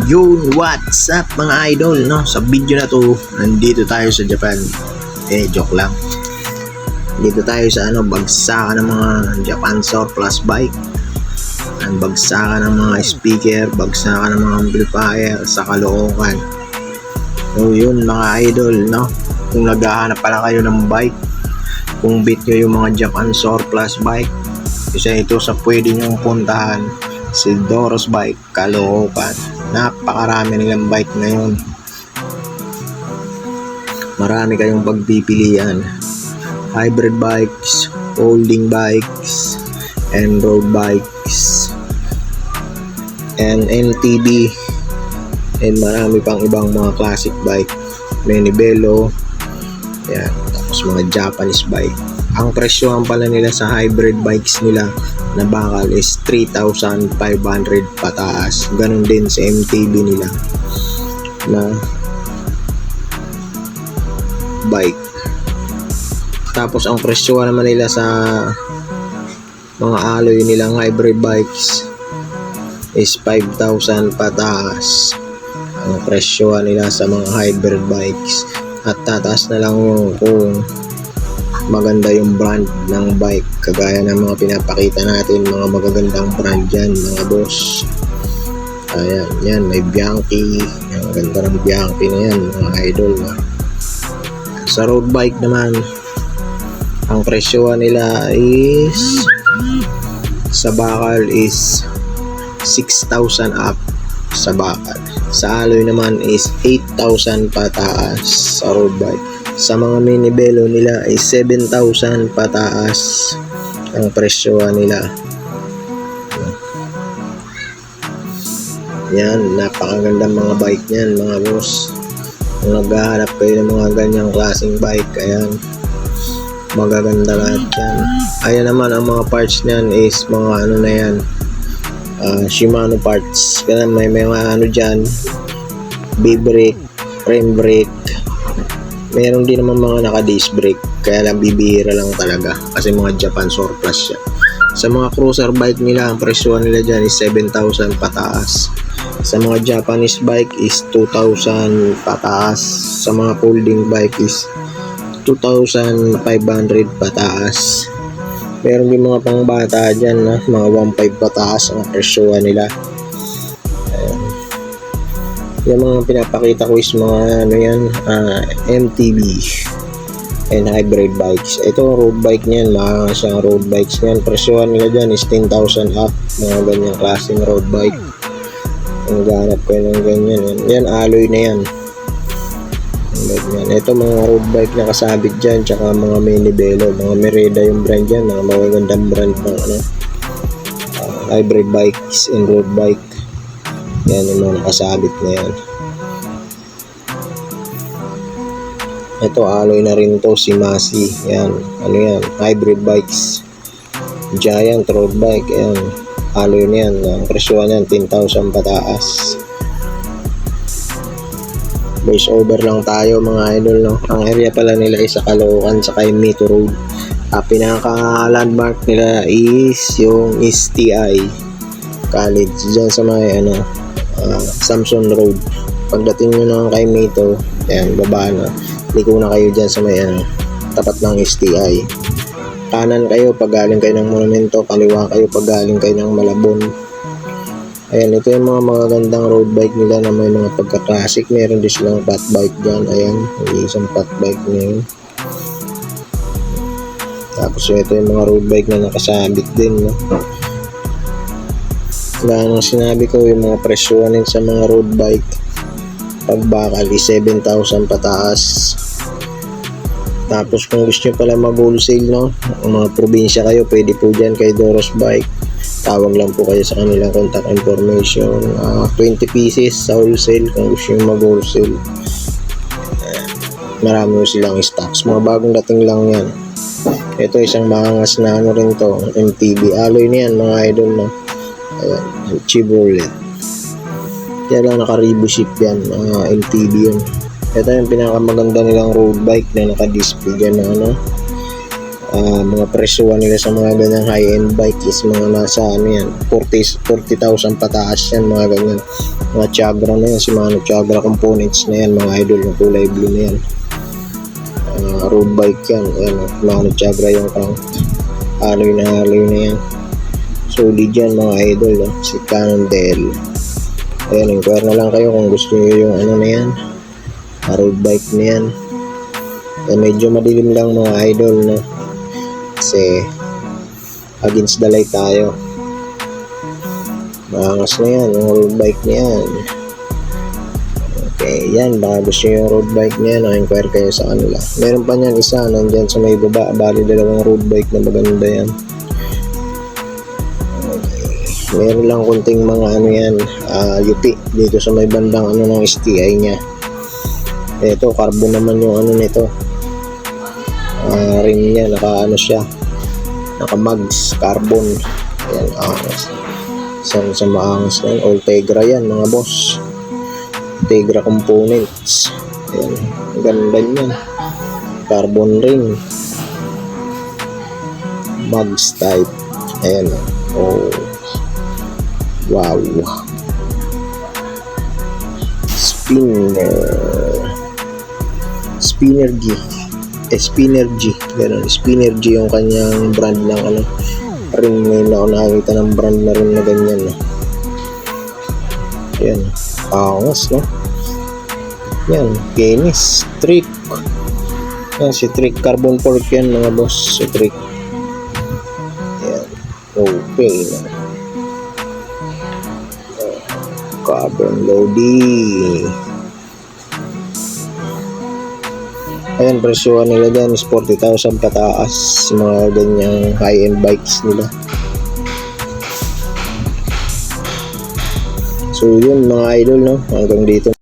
Yun, what's up mga idol, no? Sa video na to, nandito tayo sa Japan. Joke lang. Dito tayo sa bagsakan ng mga Japan surplus bike. Bagsakan ng mga speaker, bagsakan ng mga amplifier sa Caloocan. So yun mga idol, no? Kung naghahanap pala kayo ng bike, kung beat nyo yung mga Japan surplus bike, isa ito sa pwede nyong puntahan, si Doros Bike, Caloocan. Napakarami nilang bike ngayon. Marami kayong pagpipilian. Hybrid bikes, folding bikes, and road bikes, and MTB, and marami pang ibang mga classic bike. Manibelo, yan. Tapos mga Japanese bike. Ang presyohan pala nila sa hybrid bikes nila na bakal is 3,500 pataas. Ganun din sa MTB nila na bike. Tapos ang presyohan naman nila sa mga alloy nilang hybrid bikes is 5,000 pataas. Ang presyohan nila sa mga hybrid bikes, at tataas na lang yung kung maganda yung brand ng bike, kagaya ng mga pinapakita natin, mga magagandang brand yan mga boss. Ayan, yan, may Bianchi, ang ganda ng Bianchi na yan mga idol. Sa road bike naman, ang presyo nila is sa bakal is 6,000 up sa bakal. Sa alloy naman is 8,000 pataas sa road bike. Sa mga Manibelo nila ay 7,000 pataas ang presyo nila. Yan, napakagandang mga bike niyan mga boss. Kung naghahanap kayo ng mga ganyang klaseng bike, ayan, magaganda lahat yan. Ayan naman, ang mga parts niyan is mga na yan, Shimano parts. Kaya may mga dyan, B-brake, frame brake. Meron din naman mga naka-disc brake, kaya lang bibihira lang talaga kasi mga Japan surplus siya. Sa mga cruiser bike nila, ang presyo nila dyan is 7,000 pataas. Sa mga Japanese bike is 2,000 pataas. Sa mga folding bike is 2,500 pataas. Meron din mga pangbata dyan, mga 1,500 pataas ang presyo nila. Yung mga pinapakita ko is mga MTB and hybrid bikes. Ito road bike niyan, mga siyang road bikes niyan. Presyohan nila dyan is 10,000 up, mga ganyang klaseng road bike. Ang ganap ko ng ganyan yan, alloy na yan. Ito mga road bike na kasabit dyan, tsaka mga Manibelo, mga Merida yung brand yan, mga magagandang brand ng hybrid bikes and road bike. Yan yung mga nakasabit na yan. Ito alloy na rin to, si Masi. Yan, yan, hybrid bikes. Giant road bike, yan, alloy na yan. Ang presyo niyan 10,000 pataas. Voice over lang tayo mga idol, no? Ang area pala nila is sa Caloocan sa Mito Road. Pinaka landmark nila is yung STI College dyan sa may Samson Road. Pagdating nyo ng kay Mito, ayan, baba na, liko na kayo dyan sa may tapat ng STI. Kanan kayo pag galing kayo ng Monumento, kaliwa kayo pag galing kayo ng Malabon. Ayan, ito yung mga magagandang road bike nila na may mga pagka-classic. Meron din silang fat bike dyan. Ayan, may isang fat bike na yun. Tapos ito yung mga road bike na nakasabit din, no? Gaya ng sinabi ko, yung mga presyonin sa mga road bike pag bakal is 7,000 pataas. Tapos kung gusto nyo pala mag-wholesale, no? Ang mga probinsya kayo, pwede po dyan kay Doros Bike. Tawag lang po kayo sa kanilang contact information. 20 pieces sa wholesale kung gusto nyo mag-wholesale. Marami silang stocks. Mga bagong dating lang yan. Ito isang maangas na rin to, MTB. Alloy na yan mga idol, no? Ayan, Chevrolet. Kaya lang naka-Revo ship yan, MTB yun. Ito yung pinakamaganda nilang road bike na naka-display dyan na mga presyohan nila sa mga ganyang high-end bike is mga nasa 40,000 pataas yan, mga ganyan. Mga Tiagra na yan, Shimano Tiagra components na yan mga idol, yung kulay blue na yan. Road bike yan, ayan, Shimano Tiagra yung crank, alloy na yan. Solid yan mga idol, si Cannondale. Ayan, inquire na lang kayo kung gusto nyo yung ano na yan, road bike na yan. Medyo madilim lang mga idol, no? Kasi against the light tayo. Maangas na yan, yung road bike na yan. Okay, yan, baka gusto nyo yung road bike na yan, inquire kayo sa kanila. Meron pa niyan isa, nandyan sa may baba, bali dalawang road bike na maganda yan. Meron lang kunting mga ano yan, yuti dito sa may bandang ano ng STI nya. Ito, carbon naman yung ano nito, rim nya, naka ano siya, naka mags, carbon. Ayan, sa maangas na yan, Ultegra yan mga boss, Ultegra components. Ayan, ang ganda yan, carbon rim, mags type. Ayan, oh wow, Spinnergy, ganun, Spinnergy yung kanyang brand ng ano, ring. Ngayon ako nakakita ng brand na rin na ganyan, no? Ayan, angas, no? Yan, Guinness, Trick. Yan, si Trick carbon fork yan mga boss, si Trick. Ayan, okay na. Carbon loading. Ayan, presyohan nila dyan is 40,000 pataas, mga ganyang high-end bikes nila. So yun mga idol, no, hanggang dito